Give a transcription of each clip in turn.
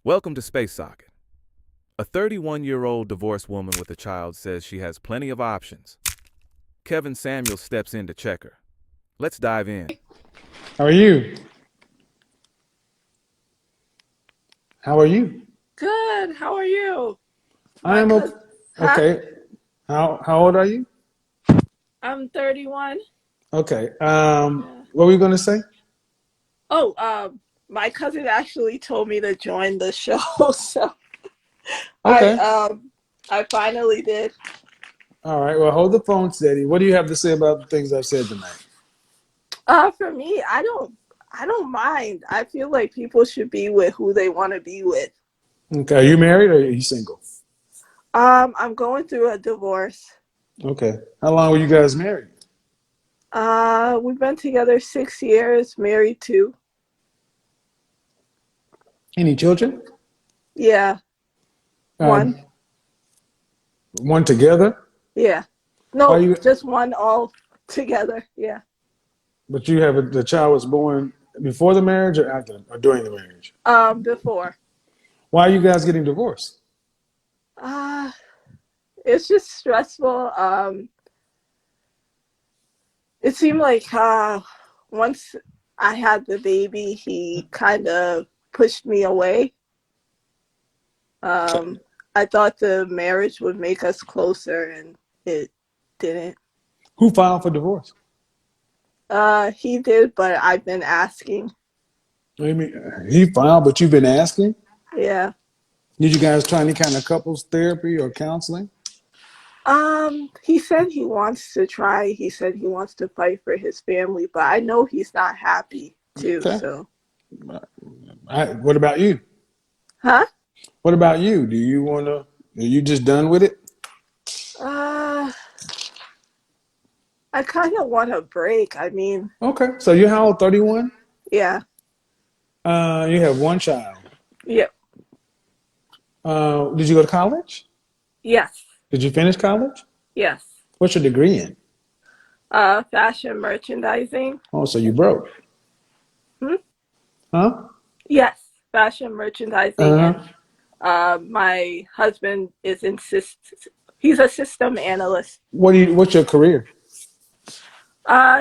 Welcome to Space Socket. A 31-year-old divorced woman with a child says she has plenty of options. Kevin Samuel steps in to check her. Let's dive in. How are you? How are you? Good. How are you? I My am okay. cousin, huh? Okay. How old are you? I'm 31. Okay. Yeah. What were you gonna say? Oh, my cousin actually told me to join the show, so I Okay. um I finally did. All right. Well, hold the phone steady. What do you have to say about the things I've said tonight? For me, I don't mind. I feel like people should be with who they want to be with. Okay. Are you married or are you single? I'm going through a divorce. Okay. How long were you guys married? We've been together 6 years, married 2. Any children? Yeah, Um, one. one together? Yeah. Why No, you? just one all together. Yeah. But you have the child was born before the marriage or after or during the marriage? Before. Why are you guys getting divorced? Uh, it's just stressful. It seemed like once I had the baby, he kind of pushed me away. Um, I thought the marriage would make us closer, and it didn't. Who filed for divorce? He did, but I've been asking. I mean, he filed, but you've been asking. Yeah. Did you guys try any kind of couples therapy or counseling? He said he wants to try. He said he wants to fight for his family, but I know he's not happy too. Okay. So, What about you? huh? What about you? Do you want to? Are you just done with it? Uh, I kind of want a break. I mean, Okay. So you're how old? 31. yeah, You have one child. yeah, Did you go to college? yes, Did you finish college? yes. What's your degree in? Fashion merchandising. Oh, so you broke, Hmm? huh? Yes, fashion merchandising, Uh and huh. my husband is he's a system analyst. What's your career?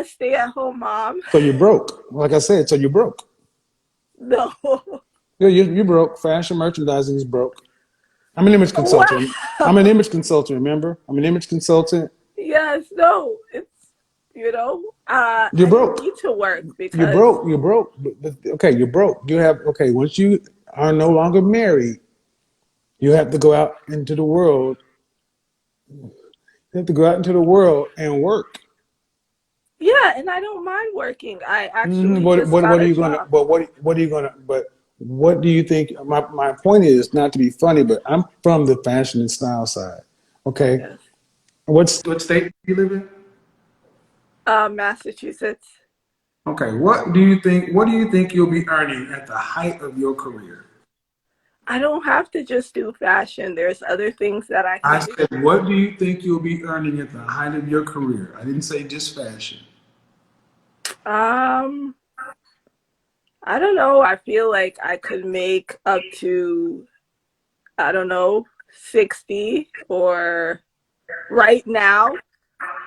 Stay at home mom. So you broke. Like I said, so you broke. No. Yeah, you broke. Fashion merchandising is broke. I'm an image consultant. I'm an Wow. image consultant. Remember, I'm an image consultant. Yes, no, it's You I broke. need to work You because broke. You broke. Okay, you broke. You have okay. Once you are no longer married, you have to go out into the world. You have to go out into the world and work. yeah, and I don't mind working. I Hmm. actually just What got are a you gonna? job. What are you gonna? But what do you think? My point is not to be funny, but I'm from the fashion and style side. Okay, Yes. what state do you live in? Massachusetts. Okay, what do you think? What do you think you'll be earning at the height of your career? I don't have to just do fashion. There's other things that I I can do. said, what do you think you'll be earning at the height of your career? I didn't say just fashion. Um, I don't know. I feel like I could make up to, I don't know, 60 or right now.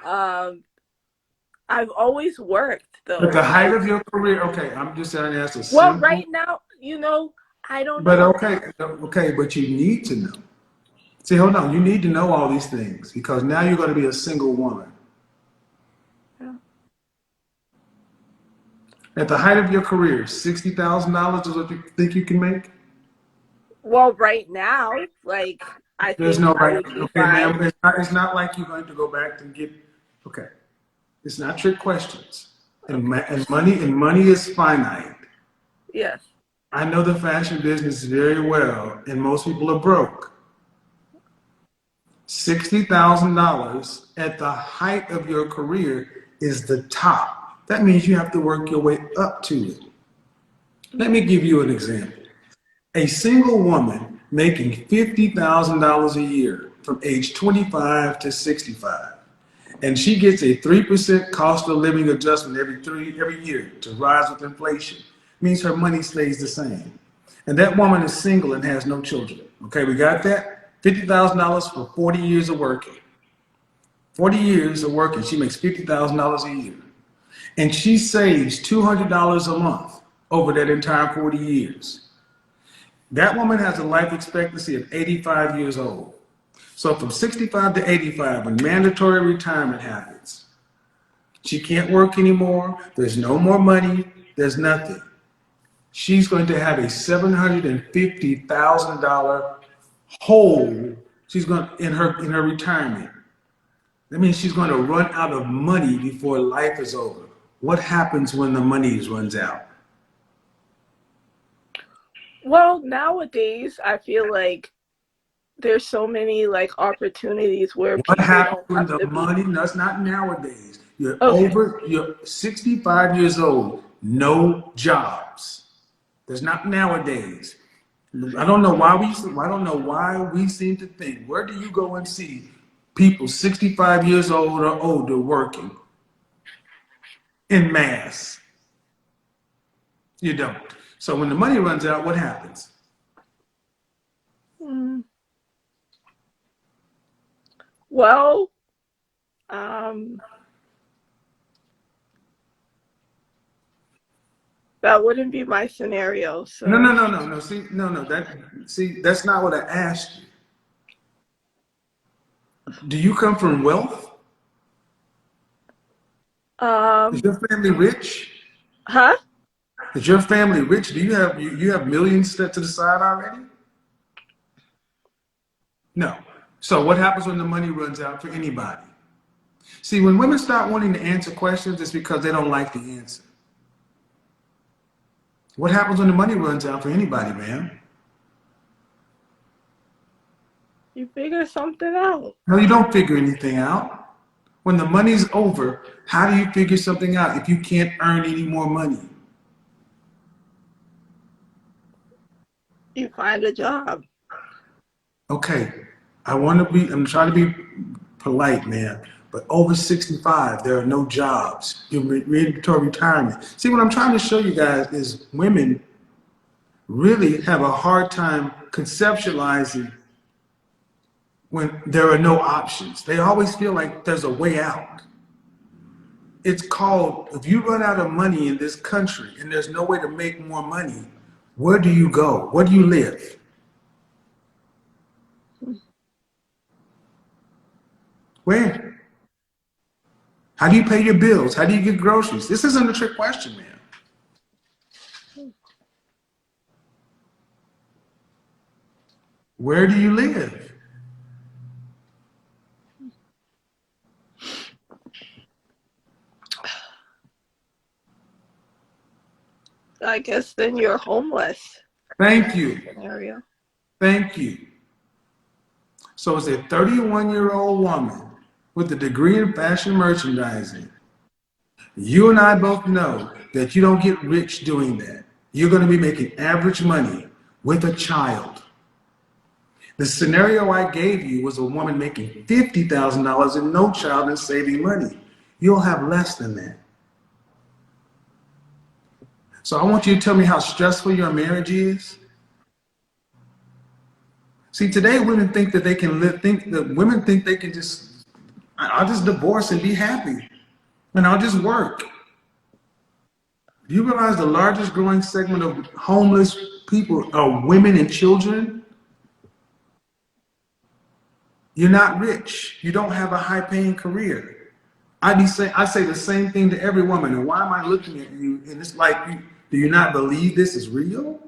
Um, I've always worked At though. the height of your career, okay, I'm just trying to ask a Well, simple, right now, I don't but know. okay, but you need to know. See, hold on, you need to know all these things because now you're going to be a single woman. Yeah. At the height of your career, $60,000 is what you think you can make? Well, right now, like I There's think no I right. would be Okay, fine. ma'am, it's not like you're going to go back and get, okay, it's not trick questions. Okay. And money is finite. Yes. I know the fashion business very well, and most people are broke. $60,000 at the height of your career is the top. That means you have to work your way up to it. Let me give you an example. A single woman making $50,000 a year from age 25 to 65, and she gets a 3% cost of living adjustment every year to rise with inflation, means her money stays the same. and that woman is single and has no children. Okay, we got that? $50,000 for 40 years of working. 40 years of working, she makes $50,000 a year. And she saves $200 a month over that entire 40 years. That woman has a life expectancy of 85 years old. So from 65 to 85, when mandatory retirement happens, she can't work anymore, there's no more money, there's nothing. She's going to have a $750,000 hole she's going in her retirement. That means she's going to run out of money before life is over. What happens when the money runs out? Well, nowadays I feel like there's so many like opportunities where What people happens don't when have the to be money? That's not nowadays. okay. You're 65 years old, no jobs. There's not nowadays. I don't know why we seem to think. Where do you go and see people 65 years old or older working in mass? You don't. So when the money runs out, what happens? Mm, well, um, that wouldn't be my scenario. No, So, no, no, no, no. See, no, no. That's not what I asked you. Do you come from wealth? Is um, your family rich? huh? Is your family rich? Do you have millions set to the side already? No. So what happens when the money runs out for anybody? See, when women start wanting to answer questions, it's because they don't like the answer. What happens when the money runs out for anybody, man? You figure something out. No, you don't figure anything out. When the money's over, how do you figure something out if you can't earn any more money? You find a job. Okay, I'm trying to be polite, man, but over 65, there are no jobs. You're ready toward retirement. See, what I'm trying to show you guys is women really have a hard time conceptualizing when there are no options. They always feel like there's a way out. It's called, if you run out of money in this country and there's no way to make more money, where do you go? Where do you live? Where? How do you pay your bills? How do you get groceries? This isn't a trick question, man. Where do you live? I guess then you're homeless in Thank that you. scenario. Thank you. So it's a 31-year-old woman with a degree in fashion merchandising. You and I both know that you don't get rich doing that. You're going to be making average money with a child. The scenario I gave you was a woman making $50,000 and no child and saving money. You'll have less than that. So I want you to tell me how stressful your marriage is. See, today women think that they can live, think that women think they can just, I'll just divorce and be happy. And I'll just work. Do you realize the largest growing segment of homeless people are women and children? You're not rich. You don't have a high paying career. I say the same thing to every woman. And why am I looking at you? And it's like, do you not believe this is real?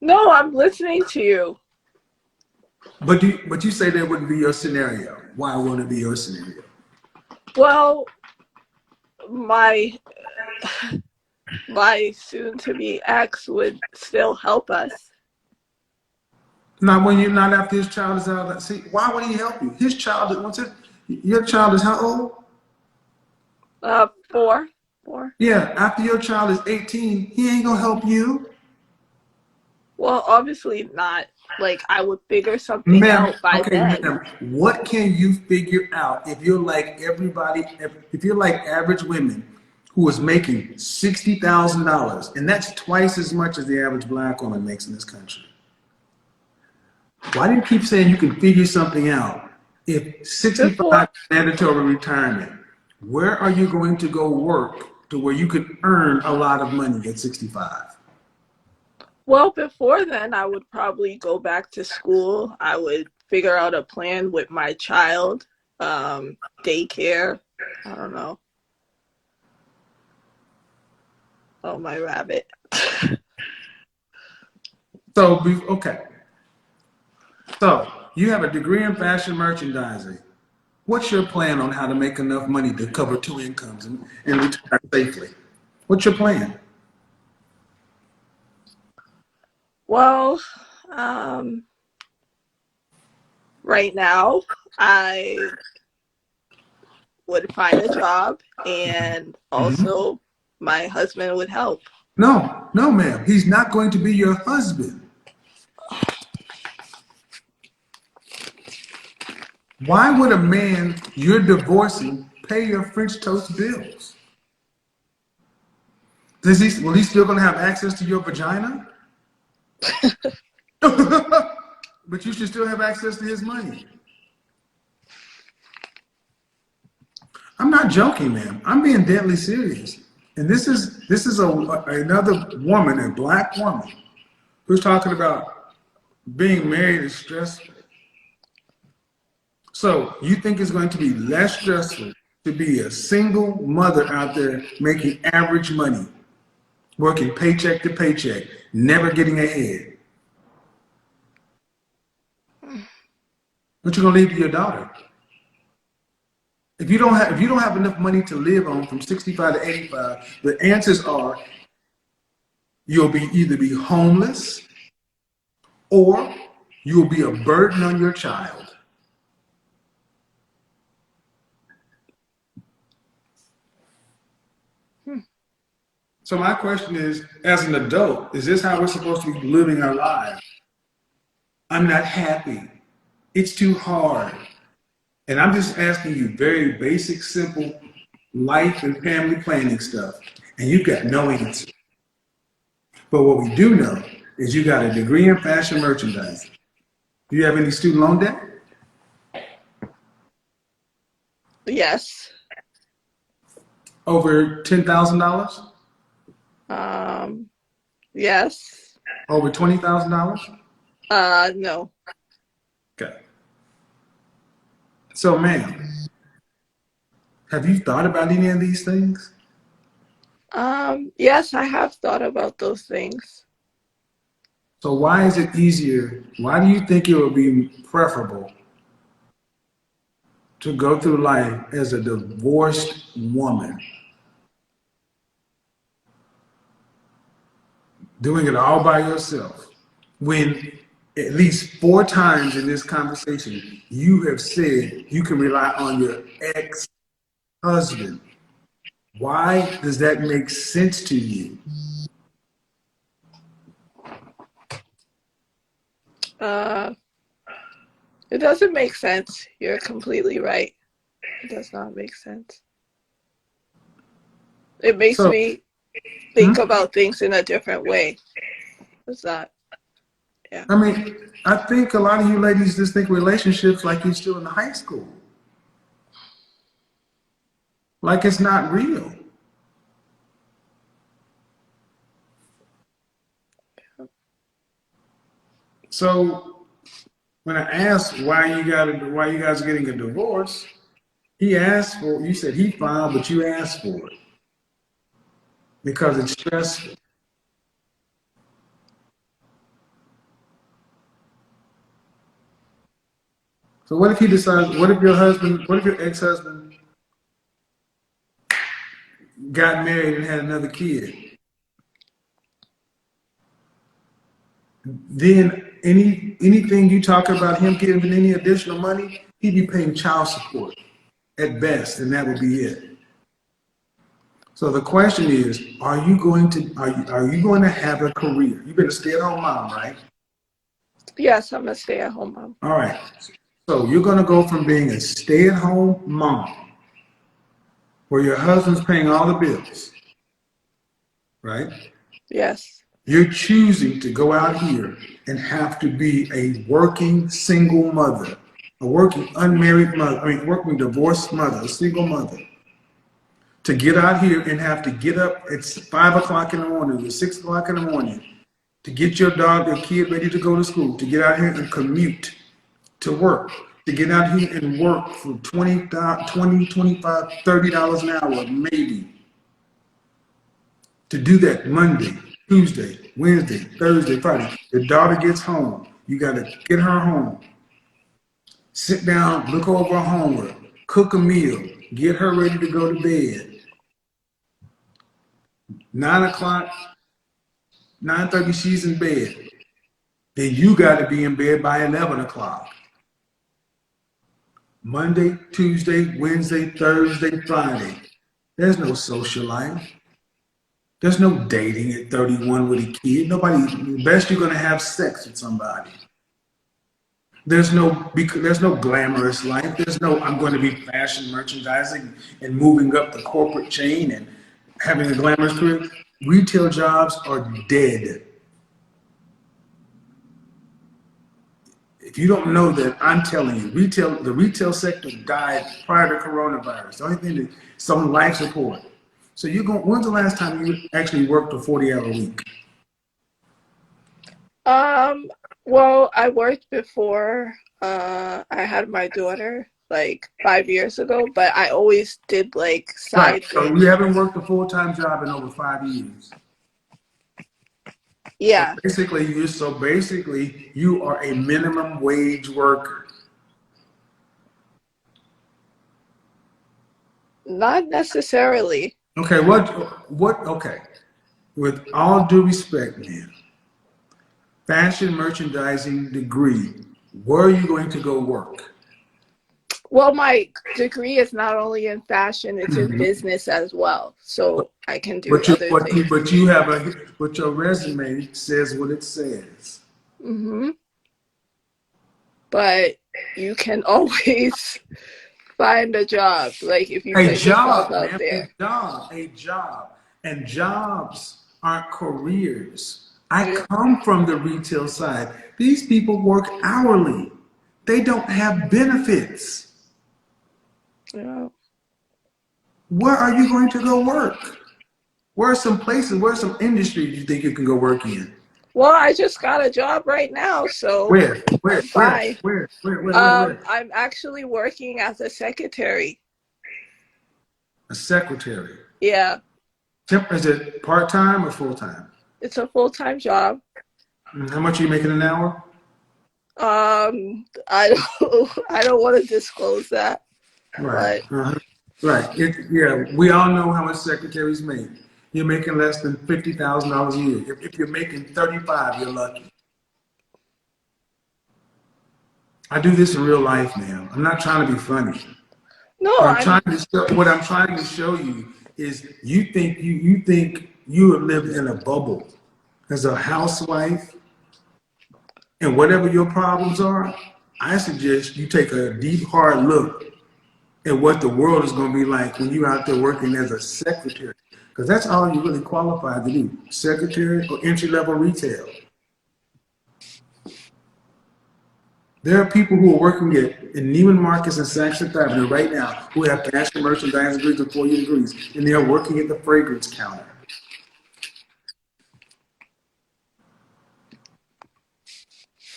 No, I'm listening to you. But you say that wouldn't be your scenario. Why wouldn't it be your scenario? Well, my my soon-to-be ex would still help us. Not when you're not after his child is out. See, why would he help you? His child, your child is how old? 4. Yeah, after your child is 18, he ain't gonna help you. Well, obviously not. Like I would figure something Ma'am, out by okay, then. ma'am, what can you figure out if you're like everybody, if you're like average women who was making $60,000, and that's twice as much as the average black woman makes in this country. Why do you keep saying you can figure something out? If 65 Before, is mandatory retirement, where are you going to go work to where you could earn a lot of money at 65? well, before then, I would probably go back to school. I would figure out a plan with my child, daycare. I don't know. Oh, my rabbit. So, okay. So, you have a degree in fashion merchandising. What's your plan on how to make enough money to cover two incomes and retire safely? What's your plan? Well, right now, I would find a job and Mhm. also my husband would help. No, no, ma'am. He's not going to be your husband. Why would a man you're divorcing pay your French toast bills? Will he still going to have access to your vagina? But you should still have access to his money. I'm not joking, man. I'm being deadly serious. And this is another woman, a black woman, who's talking about being married is stressful. So you think it's going to be less stressful to be a single mother out there making average money, working paycheck to paycheck, never getting ahead? What you gonna leave to your daughter? If you don't have enough money to live on from 65 to 85, the answers are you'll either be homeless or you'll be a burden on your child. So my question is, as an adult, is this how we're supposed to be living our lives? I'm not happy. It's too hard. And I'm just asking you very basic, simple life and family planning stuff. And you've got no answer. But what we do know is you got a degree in fashion merchandising. Do you have any student loan debt? Yes. Over $10,000? Um, yes. Over $20,000? No. Okay. So, ma'am, have you thought about any of these things? Yes, I have thought about those things. So why is it easier? Why do you think it would be preferable to go through life as a divorced woman, doing it all by yourself, when at least 4 times in this conversation you have said you can rely on your ex-husband? Why does that make sense to you? Uh, it doesn't make sense. You're completely right. It does not make sense. It makes So, me hmm? think about things in a different way. It's not, yeah. I mean, I think a lot of you ladies just think relationships like you're still in high school, like it's not real. So when I asked why you guys are getting a divorce, you said he filed, but you asked for it because it's stressful. So what if he decides, what if your ex-husband got married and had another kid? Then anything you talk about him getting any additional money, he'd be paying child support at best, and that would be it. So the question is, are you going to have a career? You've been a stay-at-home mom, right? Yes, I'm a stay-at-home mom. All right. So you're going to go from being a stay-at-home mom where your husband's paying all the bills, right? Yes. You're choosing to go out here and have to be a working single mother, a working unmarried mother, working divorced mother, a single mother, to get out here and have to get up at 5 o'clock in the morning or 6 o'clock in the morning to get your dog or kid ready to go to school, to get out here and commute to work, to get out here and work for $20, $25, $30 an hour, maybe. To do that Monday, Tuesday, Wednesday, Thursday, Friday. Your daughter gets home. You got to get her home. Sit down, look over her homework, cook a meal, get her ready to go to bed. 9 o'clock, 9:30, she's in bed. Then you got to be in bed by 11 o'clock. Monday, Tuesday, Wednesday, Thursday, Friday. There's no social life. There's no dating at 31 with a kid. Nobody, best you're going to have sex with somebody. There's no glamorous life. There's no, I'm going to be fashion merchandising and moving up the corporate chain and having a glamorous career. Retail jobs are dead. If you don't know that, I'm telling you, the retail sector died prior to coronavirus. The only thing that some life support. So when's the last time you actually worked a 40-hour week? Well, I worked before I had my daughter like 5 years ago, but I always did like Right. side So things. you haven't worked a full-time job in over 5 years. Yeah, So basically you are a minimum wage worker. not necessarily. Okay, okay. With all due respect, man, fashion merchandising degree, where are you going to go work? Well, my degree is not only in fashion, it's in Mhm. business as well. So I can do other things. But your resume says what it says. Hmm. But you can always find a job, like if you A put yourself job, out man, there. a job. And jobs aren't careers. I Yeah. come from the retail side. These people work hourly. They don't have benefits. Yeah. Where are you going to go work? Where are some places, where are some industries you think you can go work in? Well, I just got a job right now, so Where? Where? I'm Where? fine. Where? Where? Where? Where? Where? I'm actually working as a secretary. A secretary. Yeah, Is it part-time or full-time? it's a full-time job. How much are you making an hour? I don't I don't want to disclose that, Right. but Right. Yeah, we all know how much secretaries make. You're making less than $50,000 a year. If you're making 35, you're lucky. I do this in real life, man. I'm not trying to be funny. no, What I'm trying to show you is you think you have lived in a bubble as a housewife, and whatever your problems are, I suggest you take a deep, hard look at what the world is going to be like when you're out there working as a secretary. Because that's all you're really qualified to do, secretary or entry-level retail. There are people who are working in Neiman Marcus and Saks Fifth Avenue right now who have fashion merchandising degrees and 4-year degrees, and they're working at the fragrance counter.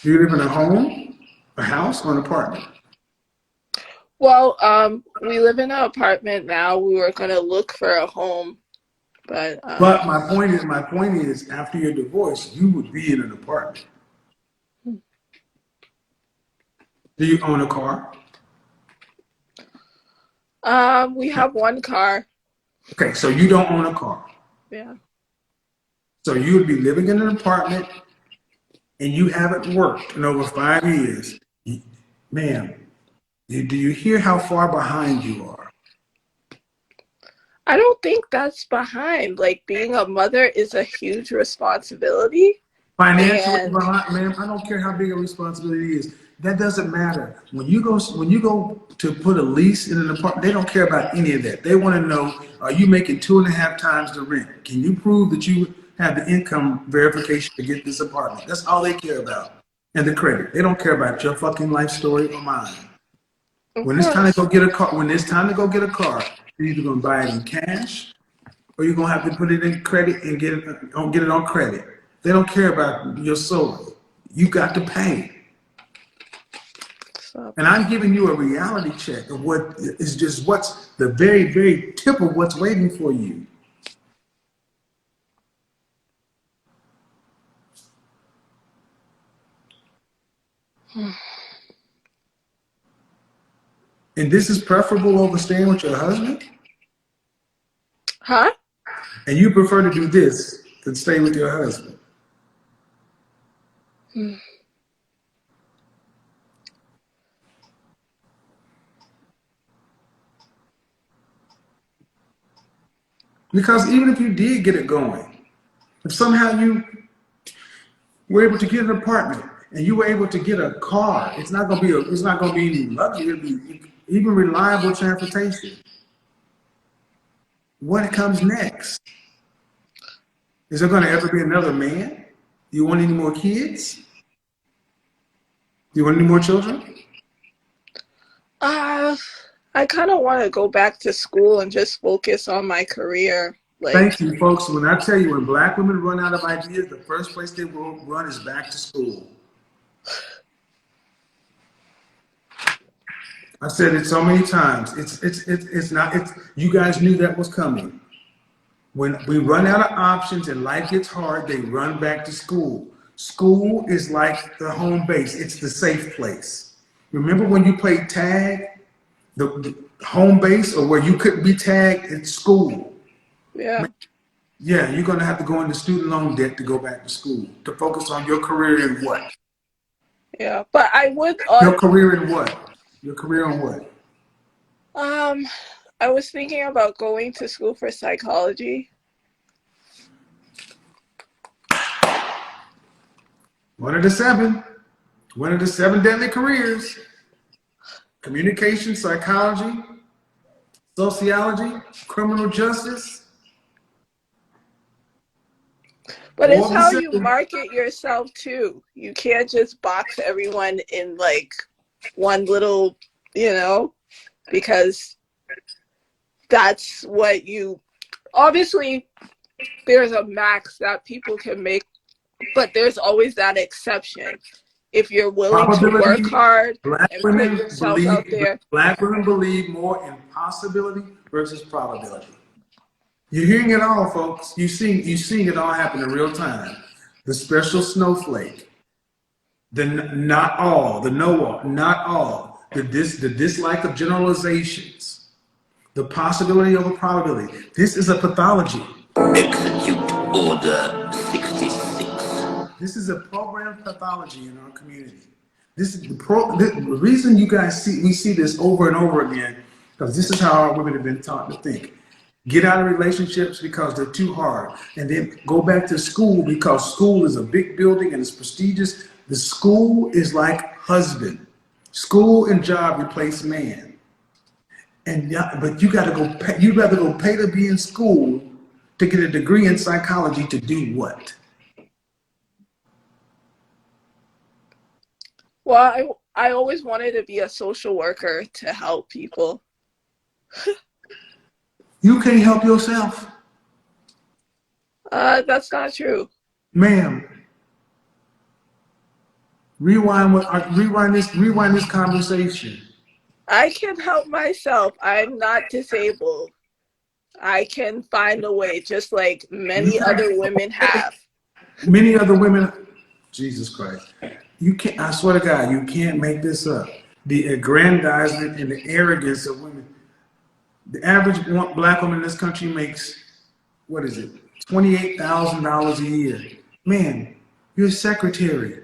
Do you live in a home, a house, or an apartment? well, we live in an apartment now. We were gonna look for a home, but But my point is, after your divorce, you would be in an apartment. Do you own a car? we have one car. Okay, so you don't own a car. Yeah. So you would be living in an apartment and you haven't worked in over 5 years. Ma'am, do you hear how far behind you are? I don't think that's behind. Like being a mother is a huge responsibility. Financially, And ma'am, I don't care how big a responsibility it is. That doesn't matter. When you go to put a lease in an apartment, they don't care about any of that. They want to know, are you making 2.5 times the rent? Can you prove that you have the income verification to get this apartment? That's all they care about. And the credit. They don't care about your fucking life story or mine. of When it's time to course, go get a car, you're either gonna buy it in cash or you're gonna have to put it in credit and get it on credit. They don't care about your soul. You got to pay. so, And I'm giving you a reality check of what is just what's the very, very tip of what's waiting for you. And this is preferable over staying with your husband? huh? And you prefer to do this than stay with your husband? Because even if you did get it going, if somehow you were able to get an apartment and you were able to get a car, it's not gonna be any luxury, it'll be even reliable transportation. What comes next? Is there gonna ever be another man? Do you want any more kids? Do you want any more children? Uh, I kind of want to go back to school and just focus on my career. Like, Thank you, folks. When I tell you, when black women run out of ideas, the first place they will run is back to school. I've said it so many times. It's not. It's you guys knew that was coming. When we run out of options and life gets hard, they run back to school. School is like the home base. It's the safe place. Remember when you played tag, the home base, or where you couldn't be tagged at school? yeah, Yeah, you're gonna have to go into student loan debt to go back to school to focus on your career in what? yeah. But I would, Your career in what? Your career on what? um, I was thinking about going to school for psychology. One of the seven. One of the seven deadly careers. Communication, psychology, sociology, criminal justice. But All it's of the how you seven. market yourself too. You can't just box everyone in like one little, because that's what you obviously there's a max that people can make, but there's always that exception. If you're willing to work Probability. hard Black and put women yourself believe out there. black women believe more in possibility versus probability. You're hearing it all, folks. You're seeing it all happen in real time. The special snowflake, the not all, the no all, not all, the dislike of generalizations, the possibility over probability. This is a pathology. Execute Order 66. This is a programmed pathology in our community. This is the reason you guys we see this over and over again, because this is how our women have been taught to think. Get out of relationships because they're too hard, and then go back to school because school is a big building and it's prestigious. The school is like husband. School and job replace man. And but you gotta go pay, you'd rather go pay to be in school to get a degree in psychology to do what? Well, I always wanted to be a social worker to help people. You can't help yourself. That's not true. Ma'am, rewind this conversation. I can help myself. I'm not disabled. I can find a way, just like many other women have. Many other women, Jesus Christ, you can't. I swear to God, you can't make this up. The aggrandizement and the arrogance of women. The average black woman in this country makes, what is it, $28,000 a year. Man, you're a secretary.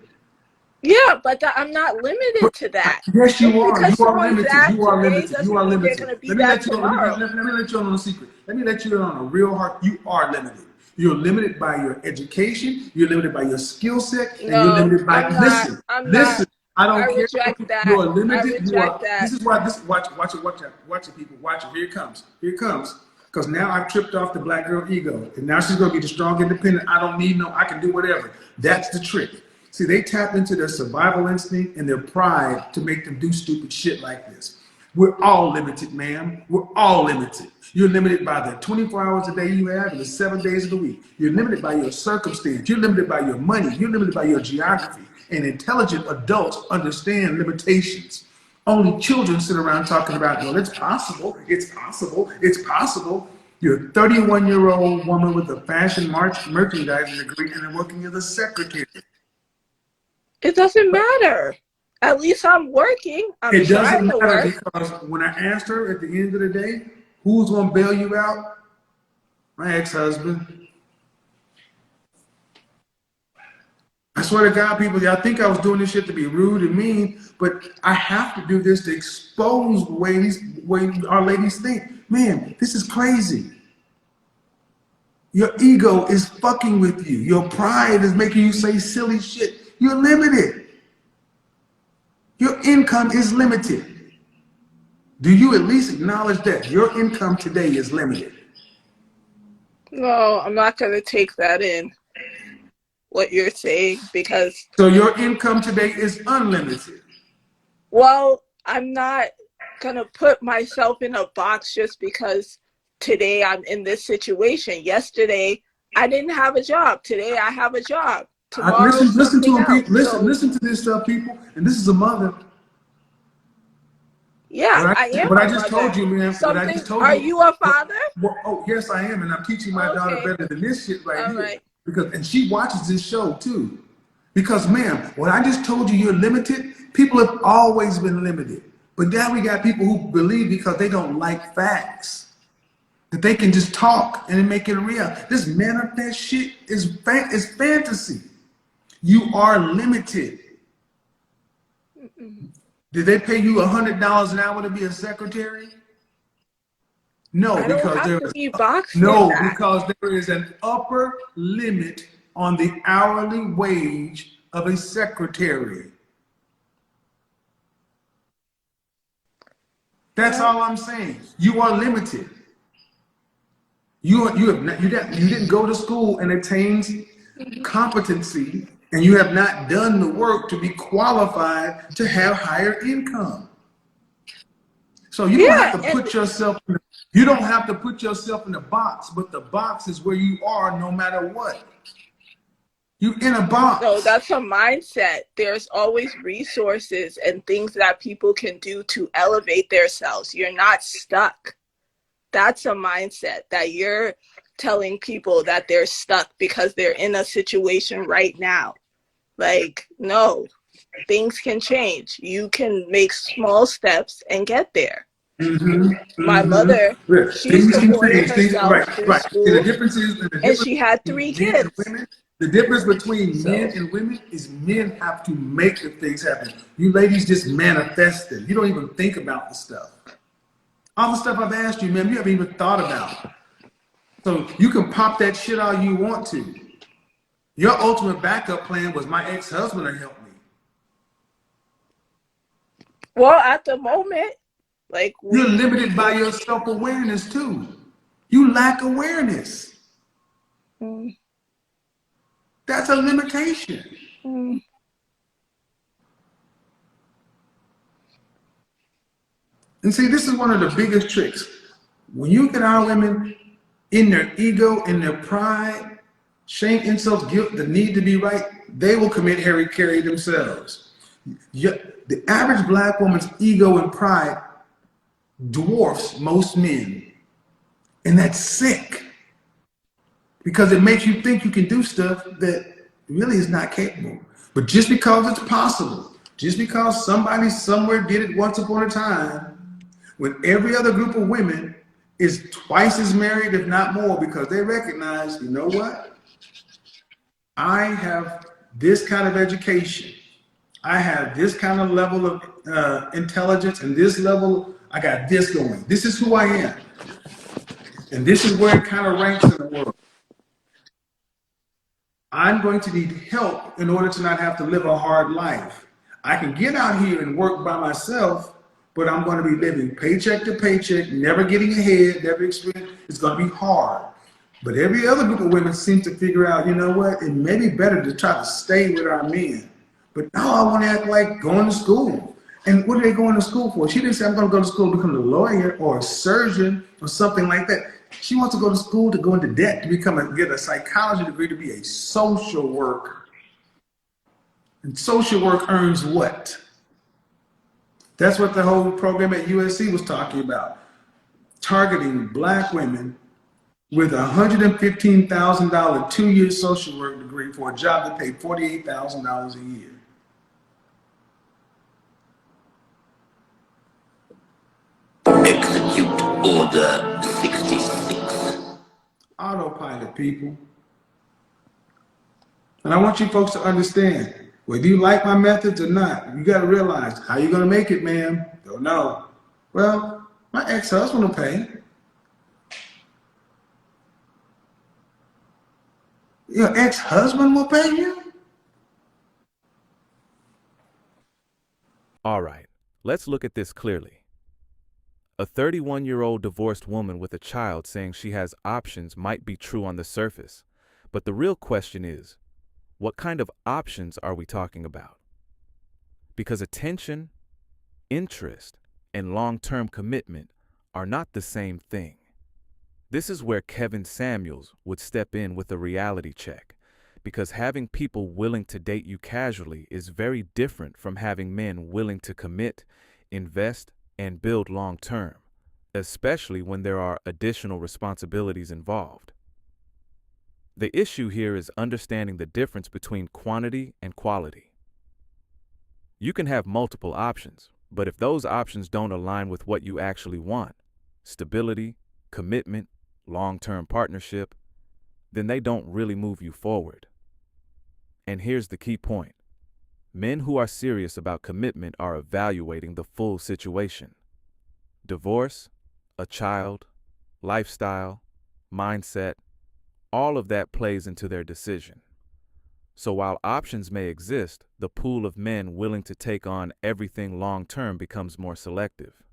Yeah, but I'm not limited to that. Yes, Just you are. because You are someone's limited. that You are today limited. You doesn't are mean they're limited. going to be Let me that let you. tomorrow. Let me let you in on a secret. Let me let you in on a real heart. You are limited You're limited by your education. You're limited by your skill set, and you're No, limited by. I'm not. Listen, I'm not. listen. I I don't care. reject You that. are I limited. You reject are. that. This is why. This watch it. Watch it, people. Watch it. Here it comes. Here it comes. Because now I've tripped off the black girl ego, and now she's gonna be the strong, independent. I don't need no. I can do whatever. That's the trick. See, they tap into their survival instinct and their pride to make them do stupid shit like this. We're all limited, ma'am. We're all limited. You're limited by the 24 hours a day you have and the 7 days of the week. You're limited by your circumstance. You're limited by your money. You're limited by your geography. And intelligent adults understand limitations. Only children sit around talking about, well, it's possible, it's possible, it's possible. You're a 31-year-old woman with a fashion merchandising degree and working as a secretary. It doesn't matter. At least I'm working. I'm It doesn't trying to matter work. because when I asked her at the end of the day, who's going to bail you out? My ex-husband. I swear to God, people, y'all think I was doing this shit to be rude and mean, but I have to do this to expose the way our ladies think. Man, this is crazy. Your ego is fucking with you. Your pride is making you say silly shit. You're limited. Your income is limited. Do you at least acknowledge that your income today is limited? No, I'm not going to take that in, what you're saying, because, So your income today is unlimited. well, I'm not going to put myself in a box just because today I'm in this situation. Yesterday, I didn't have a job. Today, I have a job. Tomorrow, Listen to something him, else. listen, So, listen to this stuff, people. And this is a mother. yeah, I am What a I just mother. told you, man. What I just told Are you. you a father? Well, oh, yes, I am, and I'm teaching my daughter Okay. better than this shit right All here. right. And she watches this show too. Because, ma'am, what I just told you, you're limited. People have always been limited, but now we got people who believe because they don't like facts that they can just talk and make it real. This manifest shit is fantasy. You are limited. Did they pay you $100 an hour to be a secretary? No, I don't because have there to is be boxed in that. because there is an upper limit on the hourly wage of a secretary. That's all I'm saying. You are limited. You didn't go to school and attain competency, and you have not done the work to be qualified to have higher income. So you don't have Yeah, to and put yourself in you don't have to put yourself in a box, but the box is where you are no matter what. You in a box. no, that's a mindset. There's always resources and things that people can do to elevate themselves. You're not stuck. That's a mindset that you're telling people that they're stuck because they're in a situation right now. Like, no, things can change. You can make small steps and get there. My mother, Yeah, she things can supported change. herself through Right. And the school, difference is and she had 3 between men and kids. women. The difference between men So, and women is men have to make the things happen. You ladies just manifest it. You don't even think about the stuff. All the stuff I've asked you, man, you haven't even thought about. So you can pop that shit all you want to. Your ultimate backup plan was my ex-husband to help me. well, at the moment, like You're limited by your self-awareness too. You lack awareness. Mm, That's a limitation. mm. And see, this is one of the biggest tricks. When you get our women in their ego, in their pride, shame, insults, guilt, the need to be right, they will commit Harry Carey themselves. The average black woman's ego and pride dwarfs most men. And that's sick. Because it makes you think you can do stuff that really is not capable. But just because it's possible, just because somebody somewhere did it once upon a time, when every other group of women is twice as married, if not more, because they recognize, you know what? I have this kind of education. I have this kind of level of intelligence and this level, I got this going. This is who I am. And this is where it kind of ranks in the world. I'm going to need help in order to not have to live a hard life. I can get out here and work by myself, but I'm going to be living paycheck to paycheck, never getting ahead, never experiencing. It's going to be hard. But every other group of women seem to figure out, you know what, it may be better to try to stay with our men. But now I want to act like going to school. And what are they going to school for? She didn't say, I'm going to go to school to become a lawyer or a surgeon or something like that. She wants to go to school to go into debt to get a psychology degree to be a social worker. And social work earns what? That's what the whole program at USC was talking about. Targeting black women with a $115,000 2-year social work degree for a job that paid $48,000 a year. Execute Order 66. Autopilot, people. And I want you folks to understand, whether you like my methods or not, you got to realize, how you going to make it, ma'am? Don't know. Well, my ex-husband will pay. Your ex-husband will pay you? All right, let's look at this clearly. A 31-year-old divorced woman with a child saying she has options might be true on the surface, but the real question is, what kind of options are we talking about? Because attention, interest, and long-term commitment are not the same thing. This is where Kevin Samuels would step in with a reality check, because having people willing to date you casually is very different from having men willing to commit, invest, and build long-term, especially when there are additional responsibilities involved. The issue here is understanding the difference between quantity and quality. You can have multiple options, but if those options don't align with what you actually want, stability, commitment, long-term partnership, then they don't really move you forward. And here's the key point. Men who are serious about commitment are evaluating the full situation. Divorce, a child, lifestyle, mindset, all of that plays into their decision. So while options may exist, the pool of men willing to take on everything long-term becomes more selective.